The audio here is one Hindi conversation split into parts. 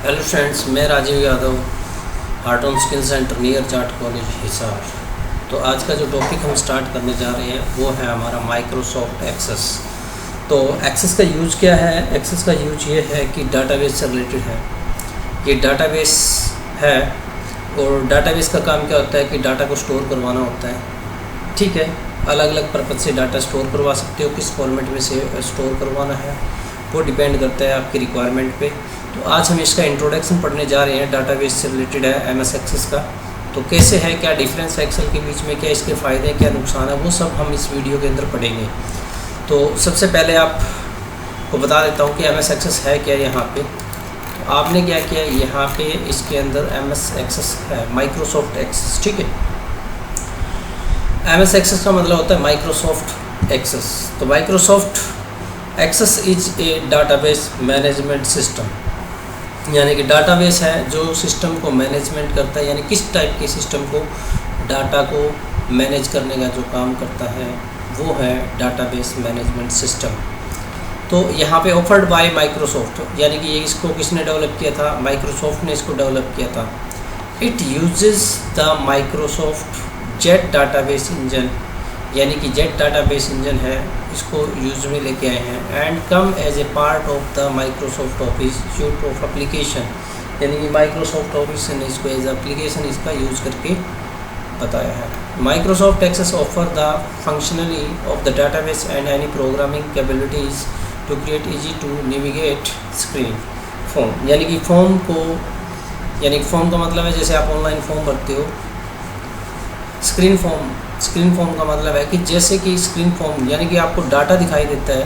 हेलो फ्रेंड्स, मैं Rajiv Yadav, heart on skill centre near Jat college Hisar. तो आज का जो टॉपिक हम स्टार्ट करने जा रहे हैं वो है हमारा माइक्रोसॉफ्ट एक्सेस। तो एक्सेस का यूज क्या है? एक्सेस का यूज ये है कि डाटाबेस से रिलेटेड है। ये डाटाबेस है और डाटाबेस का काम क्या होता है कि डाटा को स्टोर करवाना होता है। ठीक है, अलग अलग पर्पज़ से डाटा स्टोर करवा सकते हो। किस फॉर्मेट में से स्टोर करवाना है वो डिपेंड करता है आपकी रिक्वायरमेंट पे। तो आज हम इसका इंट्रोडक्शन पढ़ने जा रहे हैं। डाटाबेस से रिलेटेड है एमएस एक्सेस का। तो कैसे है, क्या डिफरेंस है एक्सेल के बीच में, क्या इसके फ़ायदे हैं, क्या नुकसान है, वो सब हम इस वीडियो के अंदर पढ़ेंगे। तो सबसे पहले आपको बता देता हूँ कि एमएस एक्सेस है क्या। यहाँ पे तो आपने क्या किया, यहाँ पे इसके अंदर एमएस एक्सेस है, माइक्रोसॉफ्ट एक्सेस। ठीक है, एमएस एक्सेस का मतलब होता है माइक्रोसॉफ्ट एक्सेस। तो Microsoft Access is a database management system, यानी कि डाटाबेस है जो सिस्टम को मैनेजमेंट करता है। यानी किस टाइप के सिस्टम को, डाटा को मैनेज करने का जो काम करता है वो है डाटाबेस मैनेजमेंट सिस्टम। तो यहाँ पे ऑफर्ड बाय माइक्रोसॉफ्ट, यानी कि ये इसको किसने डेवलप किया था? माइक्रोसॉफ्ट ने इसको डेवलप किया था। It uses the Microsoft jet database engine, यानी कि जेट डाटाबेस इंजन है, इसको यूज में लेके आए हैं। And come as a part of the Microsoft Office suite of application, यानी कि माइक्रोसॉफ्ट ऑफिस ने इसको एज एप्लीकेशन इसका यूज करके बताया है। Microsoft Access offer the functionally of the database and any programming capabilities to create easy to navigate screen form, यानी कि फॉर्म को, यानी फॉर्म का मतलब है जैसे आप ऑनलाइन फॉर्म भरते हो। स्क्रीन फॉर्म का मतलब है कि जैसे कि स्क्रीन फॉर्म, यानी कि आपको डाटा दिखाई देता है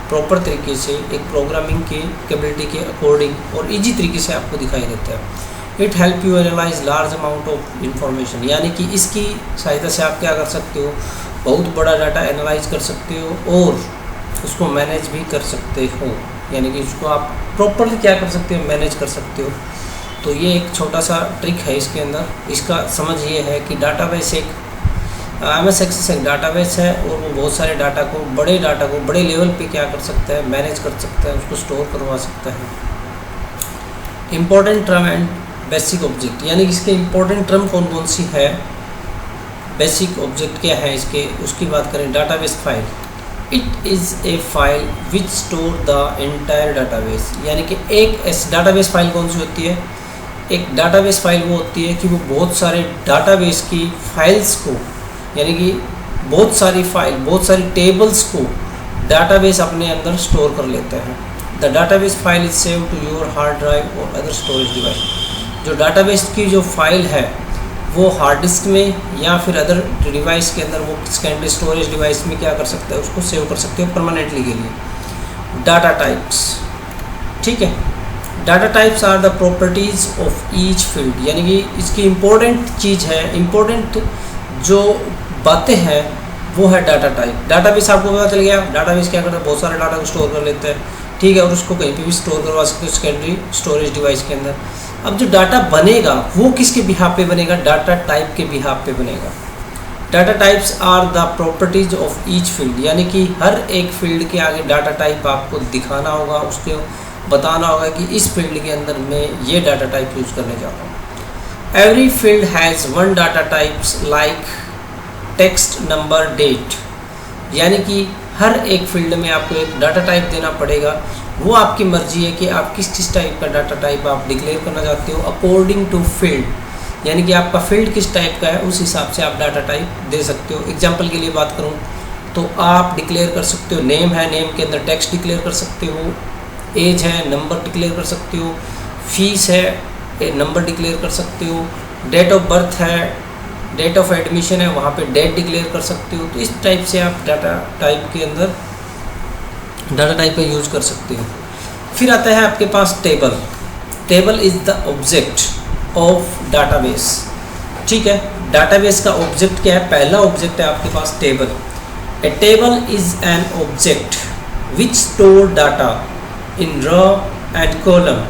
प्रॉपर तरीके से, एक प्रोग्रामिंग की कैपेबिलिटी के अकॉर्डिंग और इजी तरीके से आपको दिखाई देता है। It help you analyse large amount of information, यानी कि इसकी सहायता से आप क्या कर सकते हो, बहुत बड़ा डाटा एनालाइज कर सकते हो और उसको मैनेज भी कर सकते हो। यानी कि उसको आप प्रॉपरली क्या कर सकते हो, मैनेज कर सकते हो। तो ये एक छोटा सा ट्रिक है इसके अंदर। इसका समझ ये है कि डाटाबेस एक एमएस एक्सेस एक डाटाबेस है और वो बहुत सारे डाटा को, बड़े लेवल पे क्या कर सकता है, मैनेज कर सकता है, उसको स्टोर करवा सकता है। Important term and basic object, यानी कि इसके इम्पोर्टेंट टर्म कौन कौन सी है, बेसिक ऑब्जेक्ट क्या है इसके, उसकी बात करें। Database file, it is a file which store the entire database, यानी कि एक डाटाबेस फाइल कौन सी होती है? एक डाटाबेस फाइल वो होती है कि वो बहुत सारे डाटाबेस की फाइल्स को, यानी कि बहुत सारी टेबल्स को डाटाबेस अपने अंदर स्टोर कर लेता है। The database file is save to your hard drive और अदर स्टोरेज डिवाइस, जो डाटाबेस की जो फाइल है वो हार्ड डिस्क में या फिर अदर डिवाइस के अंदर, वो सेकेंडरी स्टोरेज डिवाइस में क्या कर सकता है, उसको सेव कर सकते हो परमानेंटली के लिए। डाटा टाइप्स, ठीक है, data types are the properties of each field, यानी कि इसकी इम्पोर्टेंट चीज़ है, इम्पोर्टेंट जो बातें हैं वो है डाटा टाइप। डाटाबेस आपको पता चल गया, डाटाबेस क्या करता है, बहुत सारे डाटा को स्टोर कर लेता है। ठीक है, और उसको कहीं पे भी स्टोर करवा सकते हो सेकेंडरी स्टोरेज डिवाइस के अंदर। अब जो डाटा बनेगा वो किसके बिहाफ पे बनेगा? डाटा टाइप के बिहाफ पे बनेगा। Data types are the properties of each field, यानी कि हर एक फील्ड के आगे डाटा टाइप आपको दिखाना होगा, उसको बताना होगा कि इस फील्ड के अंदर मैं ये डाटा टाइप यूज़ करने जा रहा हूँ। Every field has one data types like text, number, date, यानी कि हर एक फील्ड में आपको एक डाटा टाइप देना पड़ेगा। वो आपकी मर्जी है कि आप किस टाइप का डाटा टाइप आप डिक्लेयर करना चाहते हो अकॉर्डिंग टू फील्ड, यानी कि आपका फील्ड किस टाइप का है उस हिसाब से आप डाटा टाइप दे सकते हो। एग्जांपल के लिए बात करूँ तो आप डिक्लेयर कर सकते हो, नेम है, नेम के अंदर टेक्स्ट डिक्लेयर कर सकते हो, एज है, नंबर डिक्लेयर कर सकते हो, फीस है, नंबर डिक्लेयर कर सकते हो, डेट ऑफ बर्थ है, डेट ऑफ एडमिशन है, वहाँ पे डेट डिक्लेयर कर सकते हो। तो इस टाइप से आप डाटा टाइप के अंदर डाटा टाइप का यूज़ कर सकते हो। फिर आता है आपके पास table. Table is the object of database, ठीक है। डाटाबेस का ऑब्जेक्ट क्या है? पहला ऑब्जेक्ट है आपके पास table. A table is an object which store data in row and column,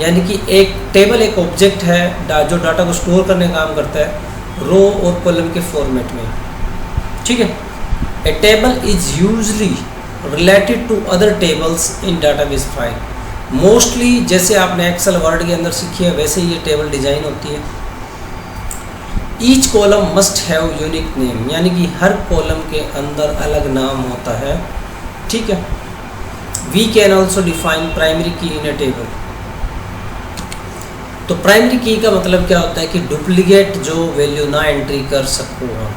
यानी कि एक टेबल एक ऑब्जेक्ट है जो डाटा को स्टोर करने का काम करता है रो और कॉलम के फॉर्मेट में, ठीक है। A table is usually related to other tables in database file, mostly जैसे आपने एक्सेल वर्ड के अंदर सीखी है वैसे ही ये टेबल डिज़ाइन होती है। Each column must have unique name, यानी कि हर कॉलम के अंदर अलग नाम होता है, ठीक है। We can also define primary key in A table. तो प्राइमरी की का मतलब क्या होता है कि डुप्लीकेट जो वैल्यू ना एंट्री कर सको हम,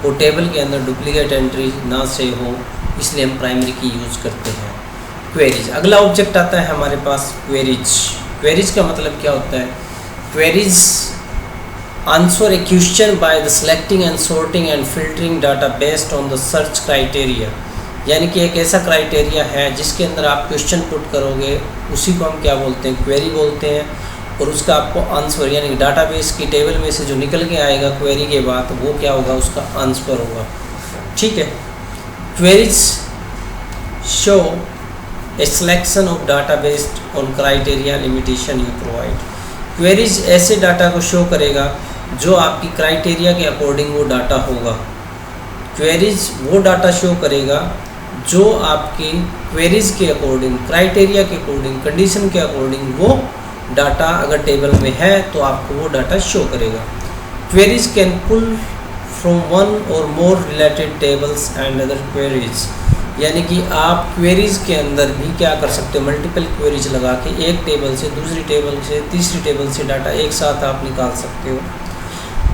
वो टेबल के अंदर डुप्लीकेट एंट्री ना से हो, इसलिए हम प्राइमरी की यूज़ करते हैं। क्वेरीज, अगला ऑब्जेक्ट आता है हमारे पास क्वेरीज। क्वेरीज का मतलब क्या होता है? Queries answer A question by the selecting and sorting and filtering data based on the search criteria, यानी कि एक ऐसा क्राइटेरिया है जिसके अंदर आप क्वेश्चन पुट करोगे, उसी को हम क्या बोलते हैं? क्वेरी बोलते हैं। और उसका आपको आंसर यानी कि डाटाबेस की टेबल में से जो निकल के आएगा क्वेरी के बाद, वो क्या होगा? उसका आंसर होगा, ठीक है। Queries show A selection of data based on criteria limitation you provide. Queries ऐसे डाटा को शो करेगा जो आपकी क्राइटेरिया के अकॉर्डिंग वो डाटा होगा। क्वेरीज वो डाटा शो करेगा जो आपकी क्वेरीज के अकॉर्डिंग, क्राइटेरिया के अकॉर्डिंग, कंडीशन के अकॉर्डिंग वो डाटा अगर टेबल में है तो आपको वो डाटा शो करेगा। Queries can pull from one or more related tables and other queries, यानी कि आप क्वेरीज के अंदर भी क्या कर सकते हो? मल्टीपल क्वेरीज लगा के एक टेबल से दूसरी टेबल से तीसरी टेबल से डाटा एक साथ आप निकाल सकते हो।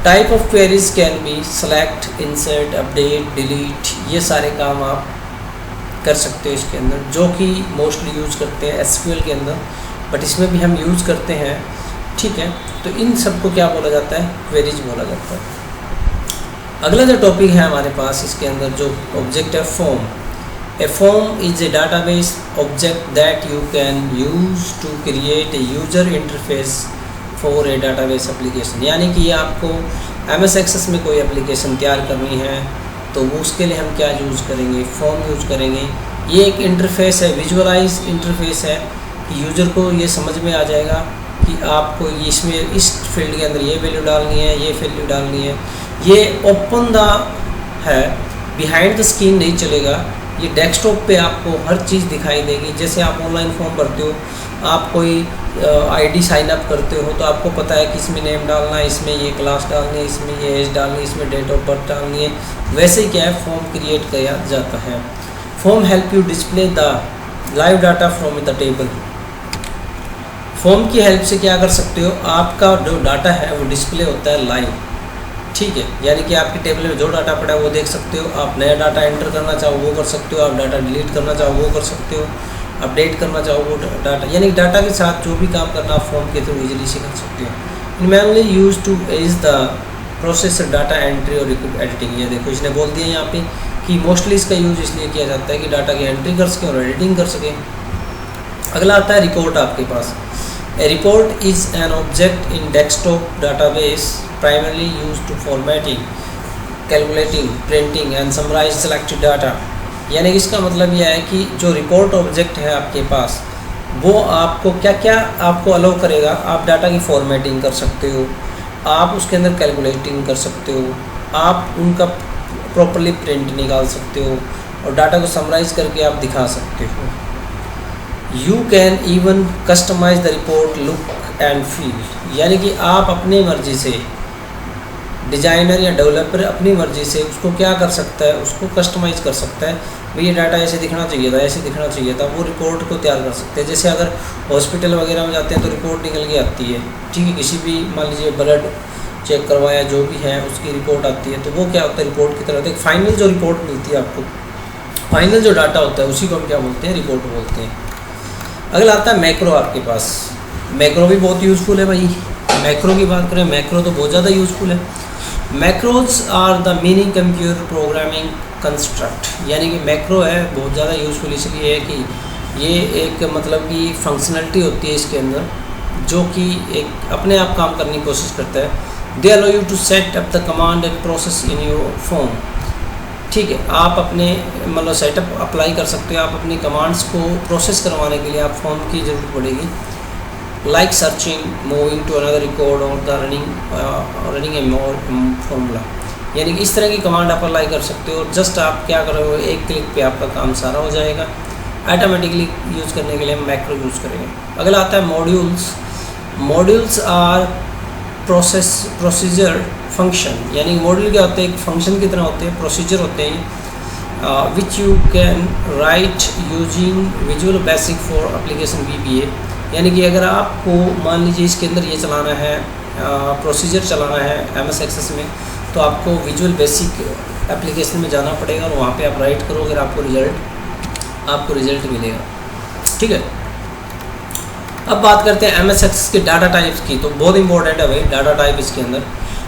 Type of queries can be select, insert, update, delete, ये सारे काम आप कर सकते हो इसके अंदर, जो कि मोस्टली यूज़ करते हैं एसक्यूएल के अंदर, बट इसमें भी हम यूज़ करते हैं, ठीक है। तो इन सब को क्या बोला जाता है? क्वेरीज बोला जाता है। अगला जो टॉपिक है हमारे पास इसके अंदर जो ऑब्जेक्ट है, form. A form is a database object that you can use to create a user interface for a database application, यानी कि ये आपको MS Access में कोई एप्लीकेशन तैयार करनी है तो उसके लिए हम क्या यूज़ करेंगे? फॉर्म यूज़ करेंगे। ये एक इंटरफेस है, विजुअलाइज इंटरफेस है कि यूज़र को ये समझ में आ जाएगा कि आपको इसमें इस फील्ड के अंदर ये वैल्यू डालनी है, ये वैल्यू डालनी है। ये ओपन द है, बिहाइंड द स्क्रीन नहीं चलेगा, ये डेस्कटॉप पे आपको हर चीज़ दिखाई देगी। जैसे आप ऑनलाइन फॉर्म भरते हो, आप कोई आईडी साइन अप करते हो तो आपको पता है कि इसमें नेम डालना है, इसमें ये क्लास डालनी है, इसमें ये एज डालनी है, इसमें डेट ऑफ बर्थ डालनी है। वैसे ही क्या है, फॉर्म क्रिएट किया जाता है। Form help you display the live data from the table. Form की हेल्प से क्या कर सकते हो? आपका जो डाटा है वो डिस्प्ले होता है लाइव, ठीक है। यानी कि आपकी टेबल में जो डाटा पड़ा है वो देख सकते हो। आप नया डाटा एंटर करना चाहो वो कर सकते हो, आप डाटा डिलीट करना चाहो वो कर सकते हो, अपडेट करना चाहो वो डाटा, यानी डाटा के साथ जो भी काम करना आप फॉर्म के थ्रू इजीली से कर सकते हो। Mainly use two is the process data entry और एडिटिंग। ये देखो इसने बोल दिया यहाँ पे कि मोस्टली इसका यूज इसलिए किया जाता है कि डाटा की एंट्री कर सकें और एडिटिंग कर सकें। अगला आता है रिपोर्ट आपके पास। A report is an object in desktop database primarily used to formatting, calculating, printing and summarize selected data। यानी कि इसका मतलब यह है कि जो रिपोर्ट ऑब्जेक्ट है आपके पास वो आपको क्या क्या आपको अलाउ करेगा? आप डाटा की फॉर्मेटिंग कर सकते हो, आप उसके अंदर कैलकुलेटिंग कर सकते हो, आप उनका प्रॉपरली प्रिंट निकाल सकते हो और डाटा को समराइज करके आप दिखा सकते हो। You can even customize the report look and feel, यानी कि आप अपनी मर्ज़ी से, डिज़ाइनर या डेवलपर अपनी मर्ज़ी से उसको क्या कर सकता है? उसको कस्टमाइज़ कर सकता है। भाई ये डाटा ऐसे दिखना चाहिए था, ऐसे दिखना चाहिए था, वो रिपोर्ट को तैयार कर सकते हैं। जैसे अगर हॉस्पिटल वगैरह में जाते हैं तो रिपोर्ट निकल के आती है, ठीक है। किसी भी मान लीजिए ब्लड चेक करवाया जो भी है उसकी रिपोर्ट आती है, तो वो क्या होता है? रिपोर्ट की तरह होता है। फाइनल जो रिपोर्ट मिलती है आपको, फाइनल जो डाटा होता है उसी को हम क्या बोलते हैं? रिपोर्ट बोलते हैं। अगला आता है मैक्रो आपके पास। मैक्रो भी बहुत यूज़फुल है भाई। मैक्रो की बात करें, मैक्रो तो बहुत ज़्यादा यूज़फुल है। Macros are the meaning computer programming construct, यानी कि मैक्रो है बहुत ज़्यादा यूज़फुल इसलिए है कि ये एक मतलब कि फंक्शनलिटी होती है इसके अंदर जो कि एक अपने आप काम करने की कोशिश करता है। They allow you to set up the command and process in your form, ठीक है। आप अपने मतलब सेटअप अप्लाई कर सकते हो, आप अपनी कमांड्स को प्रोसेस करवाने के लिए आप फॉर्म की ज़रूरत पड़ेगी। Like searching, moving to another record और द रनिंग ए फॉर्मूला, यानी कि इस तरह की कमांड आप अप्लाई कर सकते हो। जस्ट आप क्या करोगे, एक क्लिक पे आपका काम सारा हो जाएगा। ऑटोमेटिकली यूज़ करने के लिए हम मैक्रो यूज़ करेंगे। अगला आता है modules. Modules are procedure function, यानी मॉड्यूल क्या होते हैं, एक फंक्शन की तरह होते हैं, प्रोसीजर होते हैं, which you can write using visual basic for application VBA। यानी कि अगर आपको मान लीजिए इसके अंदर ये चलाना है, प्रोसीजर चलाना है MS एक्सेस में, तो आपको विजुअल बेसिक एप्लीकेशन में जाना पड़ेगा और वहाँ पे आप राइट करोगे, आपको रिजल्ट मिलेगा। ठीक है, अब बात करते हैं MS एक्सेस के डाटा टाइप्स की। तो बहुत इंपॉर्टेंट है भाई डाटा टाइप इसके अंदर।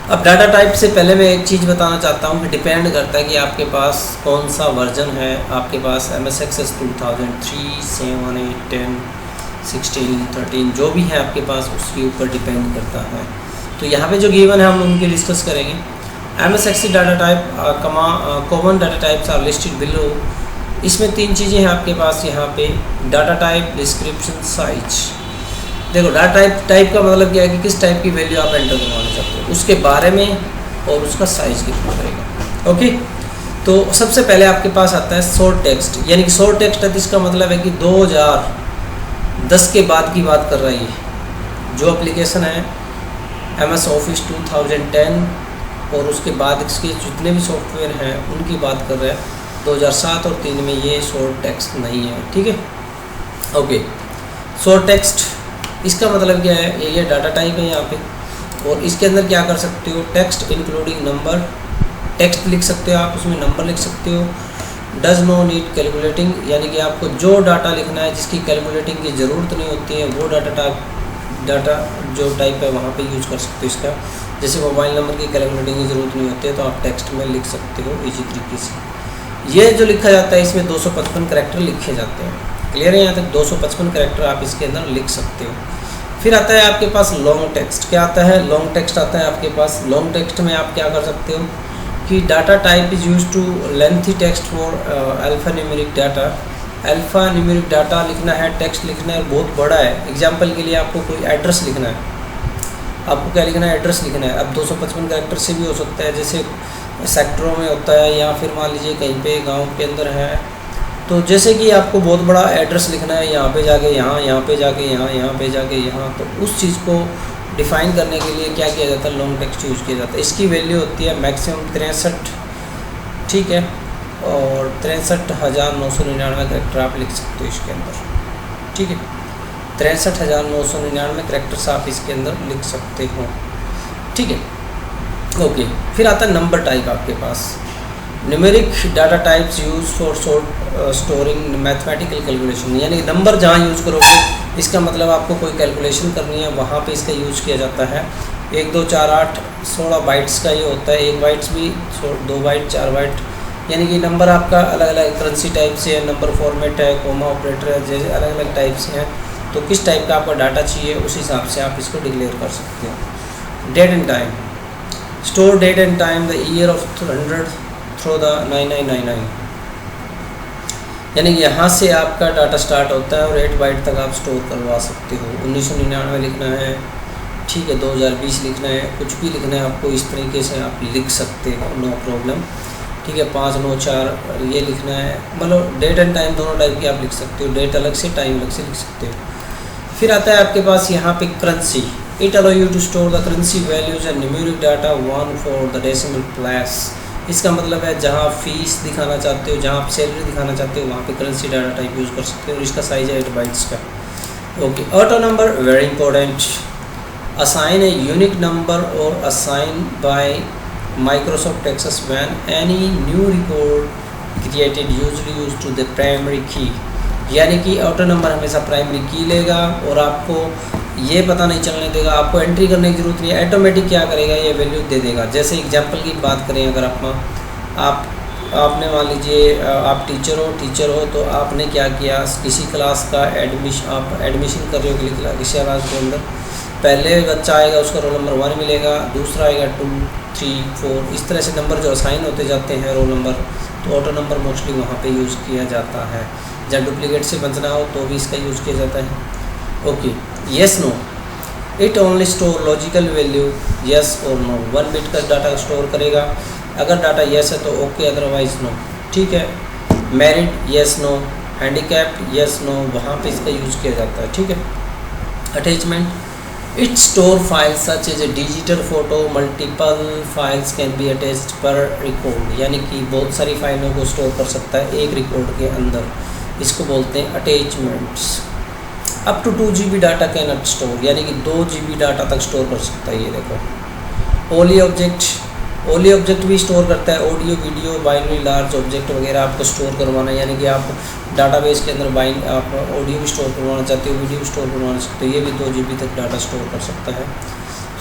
अब डाटा टाइप से पहले मैं एक चीज़ बताना चाहता हूँ कि डिपेंड करता है कि आपके पास कौन सा वर्जन है। आपके पास MS एक्सेस 2003, 7, 8, 10, 16, 13 जो भी है आपके पास, उसके ऊपर डिपेंड करता है। तो यहाँ पे जो गिवन है हम उनके डिस्कस करेंगे। MS Access data type common data types are listed below. इसमें 3 चीज़ें हैं आपके पास यहाँ पे, डाटा टाइप, डिस्क्रिप्शन, साइज। देखो डाटा टाइप का मतलब क्या है कि किस टाइप की वैल्यू आप एंटर करवाना चाहते हो, उसके बारे में, और उसका साइज कितना करेगा। ओके, तो सबसे पहले आपके पास आता है शॉर्ट टेक्स्ट। यानी कि शॉर्ट टेक्स्ट है, इसका मतलब है कि 2010 के बाद की बात कर रहा है ये जो एप्लीकेशन है MS ऑफिस 2010 और उसके बाद इसके जितने भी सॉफ्टवेयर हैं उनकी बात कर रहे हैं। 2007 और 3 में ये शॉर्ट टेक्स्ट नहीं है। ठीक है, ओके। शॉर्ट टेक्स्ट इसका मतलब क्या है, ये डाटा टाइप है यहाँ पे, और इसके अंदर क्या कर सकते हो, टेक्स्ट इंक्लूडिंग नंबर, टेक्स्ट लिख सकते हो आप, उसमें नंबर लिख सकते हो। डज नो नीड कैलकुलेटिंग, यानी कि आपको जो डाटा लिखना है जिसकी कैलकुलेटिंग की ज़रूरत नहीं होती है वो डाटा जो टाइप है वहाँ पे यूज़ कर सकते हो इसका। जैसे मोबाइल नंबर की कैलकुलेटिंग की ज़रूरत नहीं होती है तो आप टेक्स्ट में लिख सकते हो इसी तरीके से। ये जो लिखा जाता है इसमें 255 करैक्टर लिखे जाते हैं। क्लियर है, यहाँ तक 255 करैक्टर आप इसके अंदर लिख सकते हो। फिर आता है आपके पास लॉन्ग टेक्स्ट। क्या आता है, लॉन्ग टेक्स्ट आता है आपके पास। लॉन्ग टेक्स्ट में आप क्या कर सकते हो कि data type is use to lengthy text for alphanumeric data. Alphanumeric data लिखना है, टेक्स्ट लिखना है, बहुत बड़ा है। एग्जाम्पल के लिए आपको कोई एड्रेस लिखना है, आपको क्या लिखना है, एड्रेस लिखना है। अब 255 करैक्टर से भी हो सकता है, जैसे सेक्टरों में होता है या फिर मान लीजिए कहीं पे गांव के अंदर है। तो जैसे कि आपको बहुत बड़ा एड्रेस लिखना है, यहाँ पे जाके यहाँ पे जाके यहाँ पे जाके यहाँ, तो उस चीज़ को डिफ़ाइन करने के लिए क्या किया जाता है, लॉन्ग टेक्स्ट यूज़ किया जाता है। इसकी वैल्यू होती है मैक्सिमम 63, ठीक है, और 63,999 करैक्टर आप लिख सकते हो इसके अंदर। ठीक है, 63,999 करैक्टर्स आप इसके अंदर लिख सकते हो। ठीक है, ओके। फिर आता है नंबर टाइप आपके पास। Numeric data types use for storing mathematical calculation, यानी नंबर जहाँ यूज़ करोगे इसका मतलब आपको कोई कैलकुलेशन करनी है वहाँ पे इसका यूज़ किया जाता है। 1, 2, 4, 8, 16 बाइट्स का ये होता है। 1 बाइट्स भी, 2 बाइट, 4 बाइट, यानी कि नंबर आपका अलग अलग करेंसी टाइप से है, नंबर फॉर्मेट है, कोमा ऑपरेटर है, जैसे अलग अलग टाइप से हैं। तो किस टाइप का आपका डाटा चाहिए उस हिसाब से आप इसको डिक्लेयर कर सकते हो। Date and time, store date and time the year of 100 through the 9999, यानी कि यहाँ से आपका डाटा स्टार्ट होता है और 8 बाइट तक आप स्टोर करवा सकते हो। 1999 लिखना है, ठीक है, 2020 लिखना है, कुछ भी लिखना है आपको इस तरीके से आप लिख सकते हो, नो प्रॉब्लम। ठीक है, 594 ये लिखना है, मतलब डेट एंड टाइम दोनों टाइप की आप लिख सकते हो, डेट अलग से टाइम अलग से लिख सकते हो। फिर आता है आपके पास यहाँ पे currency. It allow you to store the currency values and numeric data 1 for the decimal place. इसका मतलब है जहाँ आप फीस दिखाना चाहते हो, जहाँ आप सैलरी दिखाना चाहते हो वहाँ पे करेंसी डाटा टाइप यूज़ कर सकते हो, और इसका साइज है 8 बाइट्स का। Okay, auto number very important. Assign a unique number or assign by Microsoft Access when any new record created usually used to the primary key, यानी कि ऑटो नंबर हमेशा प्राइमरी की लेगा और आपको ये पता नहीं चलने देगा, आपको एंट्री करने की जरूरत नहीं है, ऑटोमेटिक क्या करेगा ये वैल्यू दे देगा। जैसे एग्जांपल की बात करें, अगर आपने मान लीजिए आप टीचर हो तो आपने क्या किया, किसी क्लास का एडमिशन कर रहे हो किसी क्लास के अंदर, पहले बच्चा आएगा उसका रोल नंबर 1 मिलेगा, दूसरा आएगा 2, 3, 4, इस तरह से नंबर जो असाइन होते जाते हैं रोल नंबर, तो ऑटो नंबर मोस्टली वहाँ पे यूज़ किया जाता है। जब डुप्लीकेट से बचना हो तो भी इसका यूज़ किया जाता है। Okay, yes no, it only store logical value, yes और नो, 1 बिट का डाटा स्टोर करेगा। अगर डाटा येस है तो ओके, अदरवाइज नो। ठीक है, married yes no, handicapped, yes no, वहाँ पे इसका यूज़ किया जाता है। ठीक है। Attachment, it store files such as a digital photo, multiple files can be attached per record, यानी कि बहुत सारी फाइलों को स्टोर कर सकता है एक रिकॉर्ड के अंदर, इसको बोलते हैं attachments. Up to 2 GB data can not store, यानी कि 2 GB डाटा तक स्टोर कर सकता है ये देखो। ओली ऑब्जेक्ट भी स्टोर करता है, audio, video, binary, large object वगैरह आपको स्टोर करवाना, यानी कि आप डाटाबेस के अंदर आप ऑडियो भी स्टोर करवाना चाहते हो, वीडियो भी स्टोर करवाना चाहते हो, ये भी 2 GB तक डाटा स्टोर कर सकता है।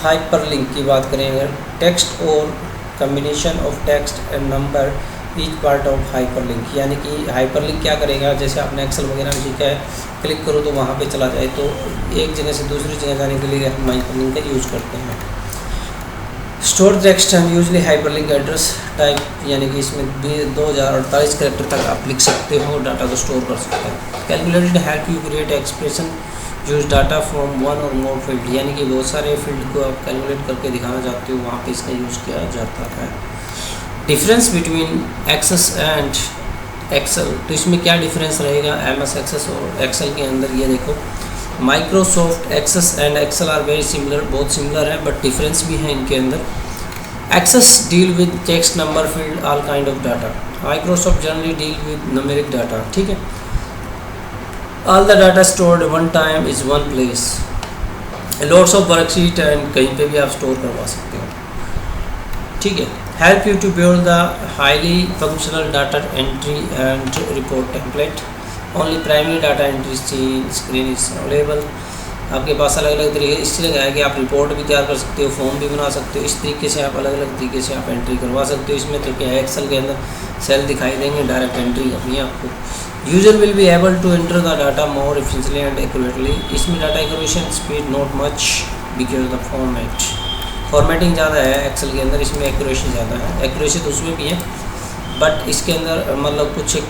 हाइपरलिंक की बात करें अगर, टेक्स्ट और combination of text and number each part of hyperlink, यानी कि हाइपरलिंक क्या करेगा, जैसे आपने एक्सेल वगैरह में सीखा है, क्लिक करो तो वहाँ पे चला जाए, तो एक जगह से दूसरी जगह जाने के लिए हम हाइपरलिंक का यूज़ करते हैं। Store text and usually hyperlink address type, यानी कि इसमें 2048 कैरेक्टर तक आप लिख सकते हो, डाटा को स्टोर कर सकते हैं। Calculated help you create expression use data from 1 और मोर फील्ड, यानी कि बहुत सारे फील्ड को आप कैलकुलेट करके दिखाना चाहते हो, वहाँ पे इसका यूज़ किया जाता है। Difference between Access and Excel, तो इसमें क्या डिफरेंस रहेगा MS एक्सेस और एक्सेल के अंदर, ये देखो। Microsoft Access and Excel are very similar, बहुत सिमिलर है, बट डिफरेंस भी है इनके अंदर। Access deal with text, number, field, all kind of data. Microsoft generally deal with numeric data. ठीक है। All the data stored one time is one place, lots of worksheet and कहीं पे भी आप स्टोर करवा सकते हो। ठीक है। Help you to build the highly functional data entry and report template, only primary data entry screen is available. आपके पास अलग अलग तरीके इसलिए है कि आप रिपोर्ट भी तैयार कर सकते हो, फॉर्म भी बना सकते हो, इस तरीके से आप अलग अलग तरीके से आप एंट्री करवा सकते हो। इसमें तो क्या है, एक्सेल के अंदर सेल दिखाई देंगे, डायरेक्ट एंट्री करनी है आपको। User will be able to enter the data more efficiently and accurately, इसमें data accuration speed not much because the formatting ज़्यादा है एक्सेल के अंदर, इसमें एक्यूरेसी ज़्यादा है। एक्यूरेसी तो उसमें भी है, बट इसके अंदर मतलब कुछ एक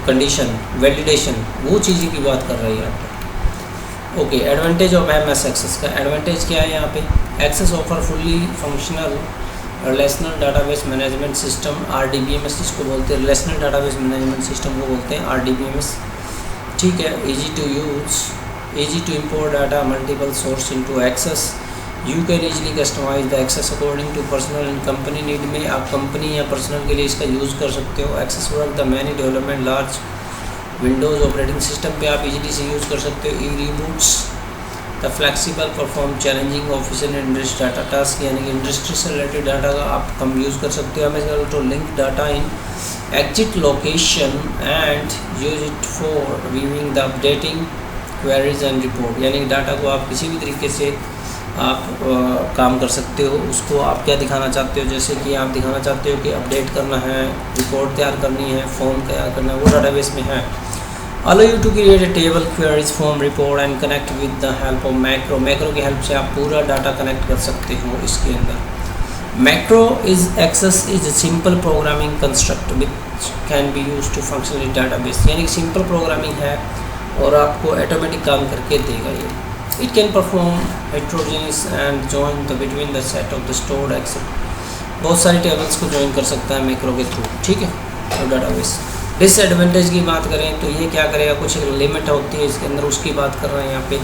कंडीशन वैलिडेशन वो चीज़ की बात कर रही है आप। Okay. Advantage of MS Access का एडवांटेज क्या है यहाँ पे, Access offer fully functional relational database management system, RDBMS जिसको बोलते हैं, रिलेशनल डाटाबेस मैनेजमेंट सिस्टम को बोलते हैं RDBMS। ठीक है। Easy to use, easy to import data multiple source into Access, you can easily customize the Access according to personal and company need में, आप कंपनी या पर्सनल के लिए इसका यूज़ कर सकते हो। Access work the many development large Windows operating system पे आप इजीली से यूज़ कर सकते हो। ई reboots the flexible perform challenging official industry data task, यानी कि इंडस्ट्री से रिलेटेड डाटा का आप कम यूज़ कर सकते हो। हमें to link data in exit location and use it for viewing the updating queries and report, यानी कि डाटा को आप किसी भी तरीके से आप काम कर सकते हो। उसको आप क्या दिखाना चाहते हो, जैसे कि आप दिखाना चाहते हो कि अपडेट करना है, रिपोर्ट तैयार करनी है, फॉर्म तैयार करना है, वो डाटाबेस में है। Allow you to create a table, queries, form, report and connect with the help of macro की हेल्प से आप पूरा डाटा कनेक्ट कर सकते हो इसके अंदर। Macro is access is a simple programming construct which can be use to functional database, यानी कि सिंपल प्रोग्रामिंग है और आपको ऑटोमेटिक काम करके देगा ये। It can perform heterogeneous and join the between the set of the stored Excel, बहुत सारी टेबल्स को ज्वाइन कर सकता है मैक्रो के थ्रू। ठीक है। तो डाटाबेस डिसएडवांटेज की बात करें तो ये क्या करेगा, कुछ लिमिट होती है इसके अंदर, उसकी बात कर रहे हैं यहाँ पे।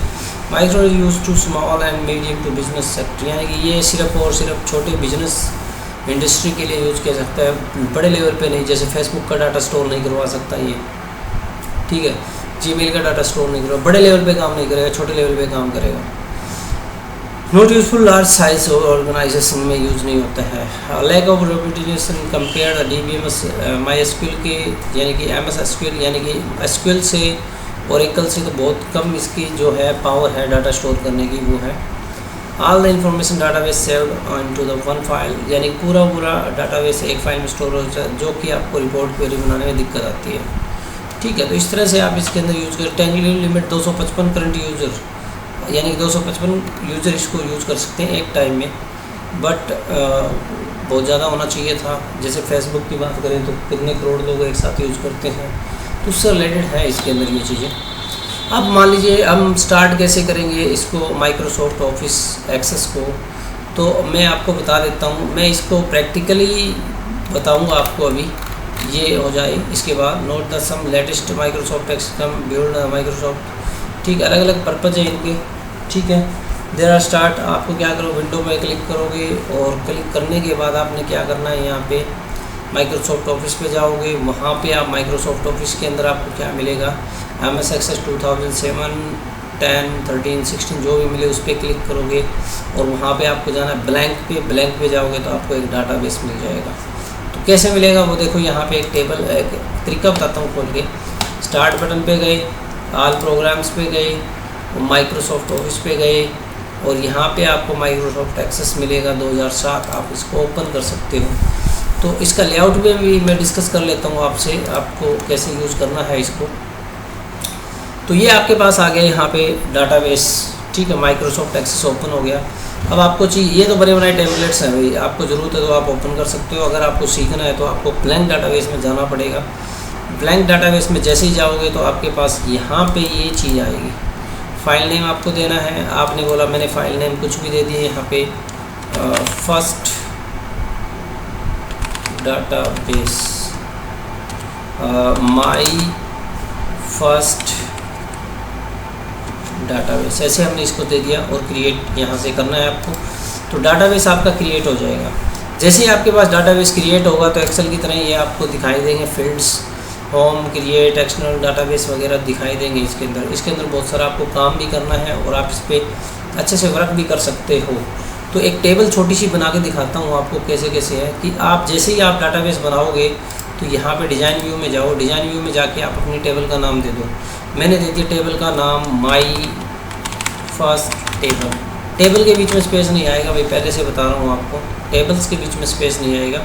Micro use to small and medium to business sector, यानी कि ये सिर्फ और सिर्फ छोटे बिजनेस इंडस्ट्री के लिए यूज़ किया सकता है, बड़े लेवल पे नहीं। जैसे फेसबुक का डाटा स्टोर नहीं करवा सकता ये, ठीक है। जीमेल का डाटा स्टोर नहीं करेगा, बड़े लेवल पे काम नहीं करेगा, छोटे लेवल पे काम करेगा। Not useful large size organisation में यूज़ नहीं होता है। Lack of reputation compare DBMS MySQL के, यानी कि MS SQL, यानी कि SQL से Oracle से तो बहुत कम इसकी जो है पावर है डाटा स्टोर करने की, वो है। All the information database saved into the one file, यानी पूरा डाटाबेस एक फाइल में स्टोर हो जाता है, जो कि आपको रिपोर्ट क्वेरी बनाने में दिक्कत आती है। ठीक है। तो इस तरह से आप इसके अंदर यूज़ कर टेक्निकल लिमिट 255 करंट यूज़र, यानी कि 255 यूज़र इसको यूज़ कर सकते हैं एक टाइम में, बट बहुत ज़्यादा होना चाहिए था। जैसे फेसबुक की बात करें तो कितने करोड़ लोग एक साथ यूज़ करते हैं, तो उससे रिलेटेड है इसके अंदर ये चीज़ें। अब मान लीजिए हम स्टार्ट कैसे करेंगे इसको माइक्रोसॉफ्ट ऑफिस एक्सेस को, तो मैं आपको बता देता हूँ। मैं इसको प्रैक्टिकली बताऊँगा आपको अभी, ये हो जाए। इसके बाद note the some latest Microsoft Excel build Microsoft, ठीक, अलग अलग पर्पज़ है इनके, ठीक है। देर आर स्टार्ट, आपको क्या करो, विंडो पे क्लिक करोगे और क्लिक करने के बाद आपने क्या करना है, यहाँ पे माइक्रोसॉफ्ट ऑफिस पे जाओगे। वहाँ पे आप माइक्रोसॉफ्ट ऑफिस के अंदर आपको क्या मिलेगा, MS एक्सेस 2007, 10, 13, 16 जो भी मिले उस पर क्लिक करोगे और वहाँ पे आपको जाना है ब्लैंक पे जाओगे तो आपको एक डाटाबेस मिल जाएगा। तो कैसे मिलेगा वो देखो, यहाँ पे एक टेबल, एक तरीका बताता हूँ खोल के। स्टार्ट बटन पे गए, ऑल प्रोग्राम्स पे गए, माइक्रोसॉफ्ट ऑफिस पे गए और यहाँ पे आपको माइक्रोसॉफ्ट एक्सेस मिलेगा 2007, आप इसको ओपन कर सकते हो। तो इसका लेआउट में भी मैं डिस्कस कर लेता हूँ आपसे, आपको कैसे यूज़ करना है इसको। तो ये आपके पास आ गया यहाँ पे डाटाबेस, ठीक है, माइक्रोसॉफ्ट एक्सेस ओपन हो गया। अब आपको चाहिए, ये तो बड़े बड़े टेम्पलेट्स हैं भाई, आपको ज़रूरत है तो आप ओपन कर सकते हो। अगर आपको सीखना है तो आपको ब्लैंक डाटाबेस में जाना पड़ेगा। ब्लैंक डाटाबेस में जैसे ही जाओगे तो आपके पास यहाँ पे ये चीज़ आएगी, फाइल नेम आपको देना है। आपने बोला मैंने फ़ाइल नेम कुछ भी दे दिए, यहाँ पे first database, my first database, ऐसे हमने इसको दे दिया और क्रिएट यहाँ से करना है आपको। तो डाटाबेस आपका क्रिएट हो जाएगा। जैसे ही आपके पास डाटाबेस क्रिएट होगा तो एक्सेल की तरह ये आपको दिखाई देंगे fields, home, create, external database वगैरह दिखाई देंगे इसके अंदर। इसके अंदर बहुत सारा आपको काम भी करना है और आप इस पर अच्छे से वर्क भी कर सकते हो। तो एक टेबल छोटी सी बना के दिखाता हूँ आपको कैसे कैसे है कि आप जैसे ही आप डाटाबेस बनाओगे तो यहाँ पे डिज़ाइन व्यू में जाओ, डिज़ाइन व्यू में जाके आप अपनी टेबल का नाम दे दो। मैंने दे दिया टेबल का नाम माई फर्स्ट टेबल। टेबल के बीच में स्पेस नहीं आएगा भाई, पहले से बता रहा हूँ आपको, टेबल्स के बीच में स्पेस नहीं आएगा।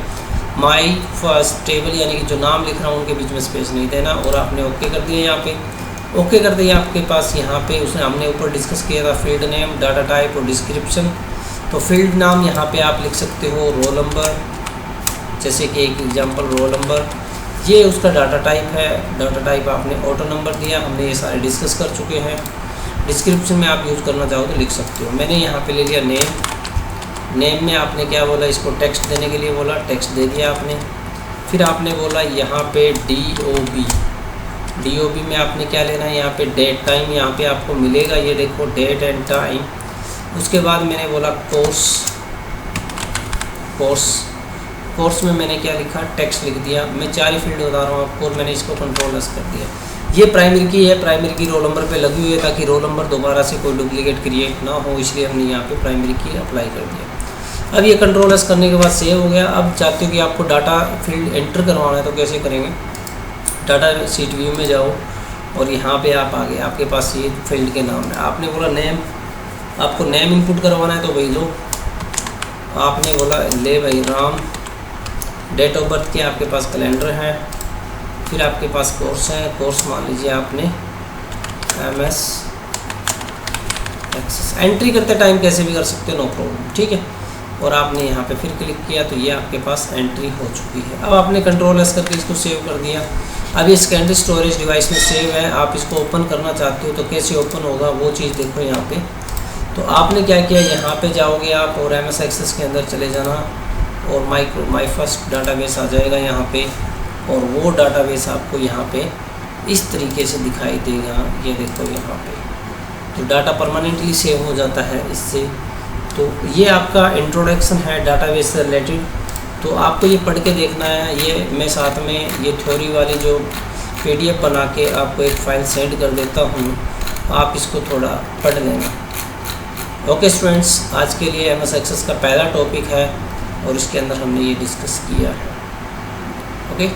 माई फर्स्ट टेबल यानी कि जो नाम लिख रहा हूँ उनके बीच में स्पेस नहीं देना। और आपने ओके कर दिया, यहाँ पे ओके कर दिया। आपके पास यहाँ पे उसने हमने ऊपर डिस्कस किया था फील्ड नेम, डाटा टाइप और डिस्क्रिप्शन। तो फील्ड नाम यहाँ पे आप लिख सकते हो रोल नंबर, जैसे कि एक एग्जांपल रोल नंबर, ये उसका डाटा टाइप है। डाटा टाइप आपने ऑटो नंबर दिया, हमने ये सारे डिस्कस कर चुके हैं। डिस्क्रिप्शन में आप यूज़ करना चाहो तो लिख सकते हो। मैंने यहाँ पे ले लिया नेम। नेम में आपने क्या बोला, इसको टेक्स्ट देने के लिए बोला, टेक्स्ट दे दिया आपने। फिर आपने बोला यहाँ पे DOB, DOB में आपने क्या लेना है, यहाँ पे डेट टाइम, यहाँ पे आपको मिलेगा, ये देखो डेट एंड टाइम। उसके बाद मैंने बोला कोर्स में मैंने क्या लिखा, टेक्स्ट लिख दिया। मैं 4 ही फील्ड बता रहा हूँ आपको और मैंने इसको कंट्रोल एस कर दिया। ये प्राइमरी की है, प्राइमरी की रोल नंबर पे लगी हुई है ताकि रोल नंबर दोबारा से कोई डुप्लीकेट क्रिएट ना हो, इसलिए हमने यहाँ पे प्राइमरी की अप्लाई कर दिया। अब ये कंट्रोल एस करने के बाद सेव हो गया। अब चाहते हो कि आपको डाटा फील्ड एंटर करवाना है तो कैसे करेंगे, डाटा शीट व्यू में जाओ और यहाँ पे आप आ गए, आपके पास ये फील्ड के नाम है। आपने बोला नेम, आपको नेम इनपुट करवाना है तो वही लो। आपने बोला ले भाई राम। डेट ऑफ बर्थ के आपके पास कैलेंडर है। फिर आपके पास कोर्स है, कोर्स मान लीजिए आपने MS एक्सेस। एंट्री करते टाइम कैसे भी कर सकते हो, नो प्रॉब्लम, ठीक है। और आपने यहाँ पे फिर क्लिक किया तो ये आपके पास एंट्री हो चुकी है। अब आपने कंट्रोल एस करके इसको सेव कर दिया। अब ये सेकेंडरी स्टोरेज डिवाइस में सेव है। आप इसको ओपन करना चाहते हो तो कैसे ओपन होगा वो चीज़ देखो यहाँ पे। तो आपने क्या किया, यहाँ पे जाओगे आप और MS एक्सेस के अंदर चले जाना और माई फर्स्ट डाटाबेस आ जाएगा यहाँ पे और वो डाटाबेस आपको यहाँ पे इस तरीके से दिखाई देगा। ये देखो यहाँ पे तो डाटा परमानेंटली सेव हो जाता है इससे। तो ये आपका इंट्रोडक्शन है डाटाबेस से रिलेटेड। तो आपको ये पढ़ के देखना है। ये मैं साथ में ये थ्योरी वाली जो PDF बना के आपको एक फ़ाइल सेंड कर देता हूँ, आप इसको थोड़ा पढ़ लेना। ओके स्टूडेंट्स, आज के लिए MS एक्सेस का पहला टॉपिक है और इसके अंदर हमने ये डिस्कस किया है। ओके।